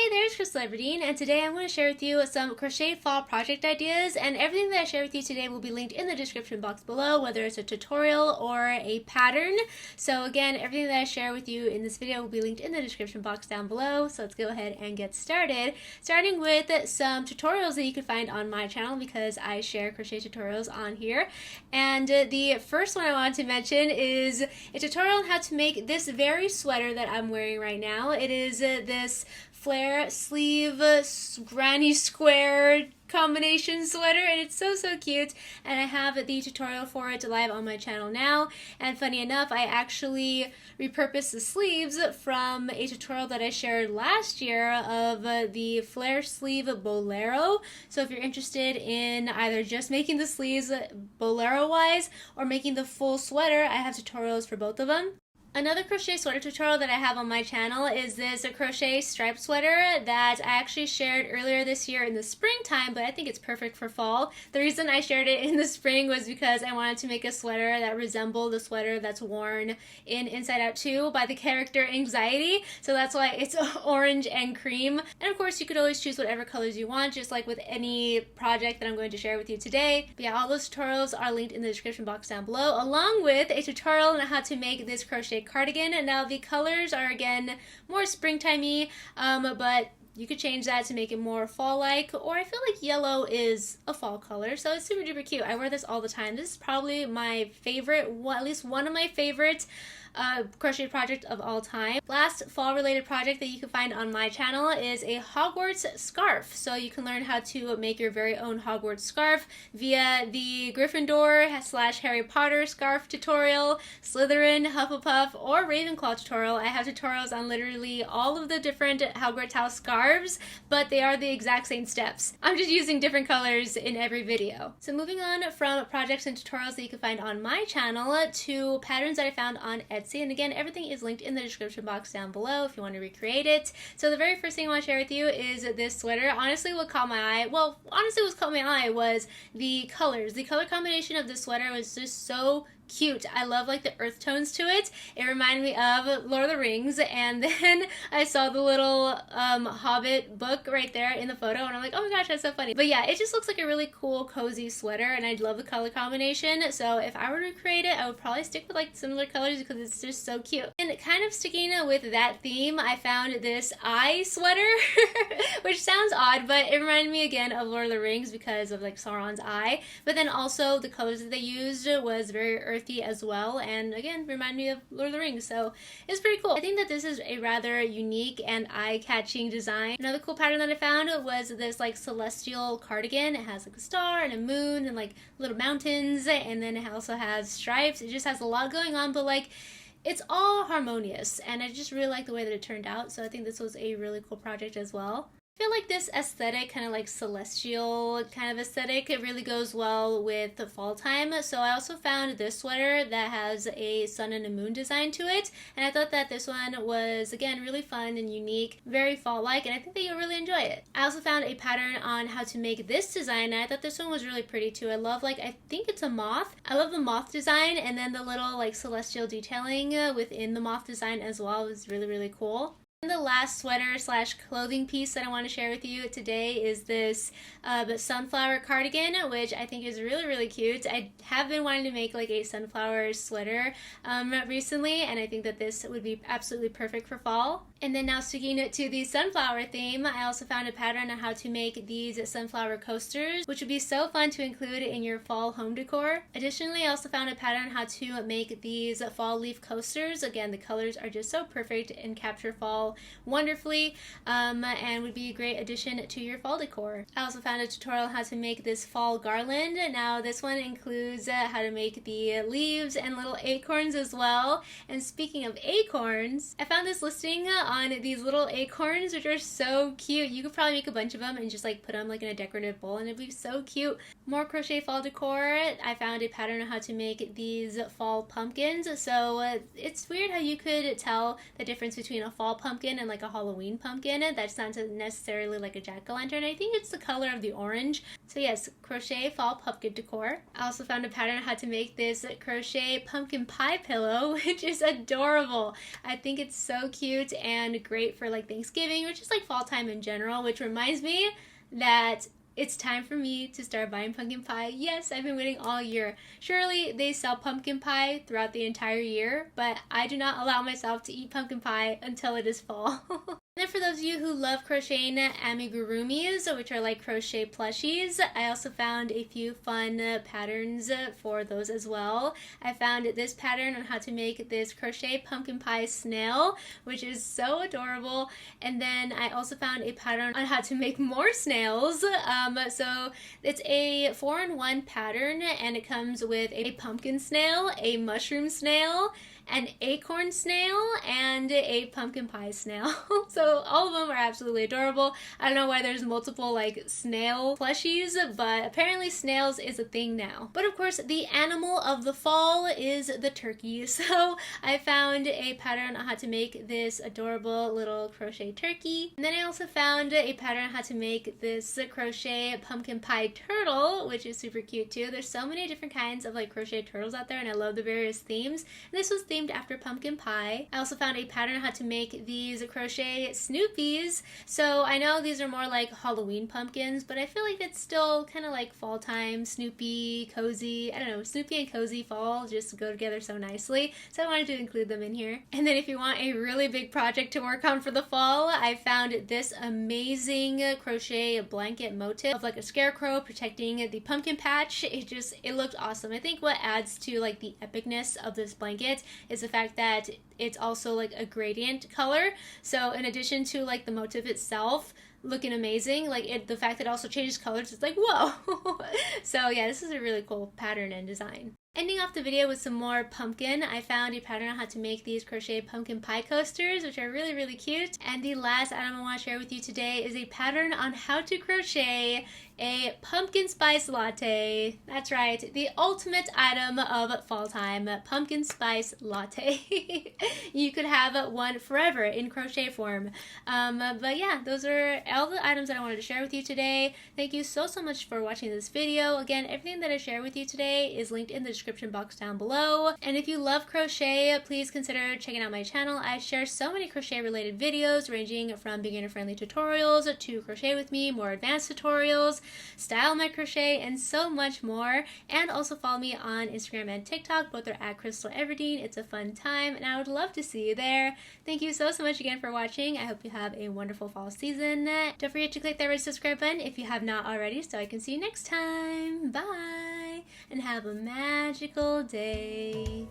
Hey there, it's Celebrity, and today I'm going to share with you some crochet fall project ideas, and everything that I share with you today will be linked in the description box below, whether it's a tutorial or a pattern. So again, everything that I share with you in this video will be linked in the description box down below, so let's go ahead and get started. Starting with some tutorials that you can find on my channel because I share crochet tutorials on here. And the first one I want to mention is a tutorial on how to make this very sweater that I'm wearing right now. It is this flare sleeve granny square combination sweater, and it's so cute, and I have the tutorial for it live on my channel now. And funny enough, I actually repurposed the sleeves from a tutorial that I shared last year of the flare sleeve bolero. So if you're interested in either just making the sleeves bolero wise or making the full sweater, I have tutorials for both of them. Another crochet sweater tutorial that I have on my channel is this crochet striped sweater that I actually shared earlier this year in the springtime, but I think it's perfect for fall. The reason I shared it in the spring was because I wanted to make a sweater that resembled the sweater that's worn in Inside Out 2 by the character Anxiety, so that's why it's orange and cream. And of course you could always choose whatever colors you want, just like with any project that I'm going to share with you today. But yeah, all those tutorials are linked in the description box down below, along with a tutorial on how to make this crochet cardigan. And now the colors are again more springtimey, but you could change that to make it more fall-like, or I feel like yellow is a fall color, so it's super duper cute. I wear this all the time. This is probably my favorite, at least one of my favorite crochet project of all time. Last fall related project that you can find on my channel is a Hogwarts scarf. So you can learn how to make your very own Hogwarts scarf via the Gryffindor / Harry Potter scarf tutorial, Slytherin, Hufflepuff, or Ravenclaw tutorial. I have tutorials on literally all of the different Hogwarts house scarves, but they are the exact same steps. I'm just using different colors in every video. So moving on from projects and tutorials that you can find on my channel to patterns that I found on Etsy. And again, everything is linked in the description box down below if you want to recreate it. So the very first thing I want to share with you is this sweater. Honestly, what caught my eye, was the colors. The color combination of this sweater was just so cute. I love like the earth tones to it. It reminded me of Lord of the Rings, and then I saw the little Hobbit book right there in the photo, and I'm like, oh my gosh, that's so funny. But yeah, it just looks like a really cool cozy sweater, and I love the color combination. So if I were to create it, I would probably stick with like similar colors because it's just so cute. And kind of sticking with that theme, I found this eye sweater which sounds odd, but it reminded me again of Lord of the Rings because of like Sauron's eye, but then also the colors that they used was very earthy as well, and again remind me of Lord of the Rings, so it's pretty cool. I think that this is a rather unique and eye-catching design. Another cool pattern that I found was this like celestial cardigan. It has like a star and a moon and like little mountains, and then it also has stripes. It just has a lot going on, but like it's all harmonious, and I just really like the way that it turned out, so I think this was a really cool project as well. I feel like this aesthetic, kind of like celestial kind of aesthetic, it really goes well with the fall time. So I also found this sweater that has a sun and a moon design to it, and I thought that this one was again really fun and unique, very fall-like, and I think that you'll really enjoy it. I also found a pattern on how to make this design, and I thought this one was really pretty too. I love, like, I think it's a moth. I love the moth design, and then the little like celestial detailing within the moth design as well was really cool. And the last sweater / clothing piece that I want to share with you today is this sunflower cardigan, which I think is really cute. I have been wanting to make like a sunflower sweater recently, and I think that this would be absolutely perfect for fall. And then now sticking to the sunflower theme, I also found a pattern on how to make these sunflower coasters, which would be so fun to include in your fall home decor. Additionally, I also found a pattern on how to make these fall leaf coasters. Again, the colors are just so perfect and capture fall wonderfully, and would be a great addition to your fall decor. I also found a tutorial on how to make this fall garland. Now this one includes how to make the leaves and little acorns as well. And speaking of acorns, I found this listing on these little acorns, which are so cute. You could probably make a bunch of them and just like put them like in a decorative bowl, and it'd be so cute. More crochet fall decor. I found a pattern on how to make these fall pumpkins. So it's weird how you could tell the difference between a fall pumpkin and like a Halloween pumpkin. That's not necessarily like a jack-o'-lantern. I think it's the color of the orange. So yes, crochet fall pumpkin decor. I also found a pattern on how to make this crochet pumpkin pie pillow, which is adorable. I think it's so cute, and and great for like Thanksgiving or just like fall time in general, which reminds me that it's time for me to start buying pumpkin pie. Yes, I've been waiting all year. Surely they sell pumpkin pie throughout the entire year, but I do not allow myself to eat pumpkin pie until it is fall. And then for those of you who love crocheting amigurumis, which are like crochet plushies, I also found a few fun patterns for those as well. I found this pattern on how to make this crochet pumpkin pie snail, which is so adorable. And then I also found a pattern on how to make more snails. So it's a 4-in-1 pattern, and it comes with a pumpkin snail, a mushroom snail, an acorn snail, and a pumpkin pie snail. So all of them are absolutely adorable. I don't know why there's multiple like snail plushies, but apparently snails is a thing now. But of course, the animal of the fall is the turkey. So I found a pattern on how to make this adorable little crochet turkey. And then I also found a pattern on how to make this crochet pumpkin pie turtle, which is super cute too. There's so many different kinds of like crochet turtles out there, and I love the various themes. And this was themed after pumpkin pie. I also found a pattern on how to make these crochet snoopies. So I know these are more like Halloween pumpkins, but I feel like it's still kind of like fall time, Snoopy, cozy. I don't know, Snoopy and cozy fall just go together so nicely. So I wanted to include them in here. And then if you want a really big project to work on for the fall, I found this amazing crochet blanket motif of like a scarecrow protecting the pumpkin patch. It looked awesome. I think what adds to like the epicness of this blanket is the fact that it's also like a gradient color. So in addition to like the motif itself looking amazing, like the fact that it also changes colors, it's like, whoa. So yeah, this is a really cool pattern and design. Ending off the video with some more pumpkin, I found a pattern on how to make these crochet pumpkin pie coasters, which are really, really cute. And the last item I want to share with you today is a pattern on how to crochet a pumpkin spice latte. That's right, the ultimate item of fall time, pumpkin spice latte. You could have one forever in crochet form. But yeah, those are all the items that I wanted to share with you today. Thank you so much for watching this video. Again, everything that I share with you today is linked in the description box down below. And if you love crochet, please consider checking out my channel. I share so many crochet related videos ranging from beginner friendly tutorials to crochet with me, more advanced tutorials, style my crochet, and so much more. And also follow me on Instagram and TikTok. Both are at Crystal Everdeen. It's a fun time and I would love to see you there. Thank you so much again for watching. I hope you have a wonderful fall season. Don't forget to click that red subscribe button if you have not already so I can see you next time. Bye! And have a magical day.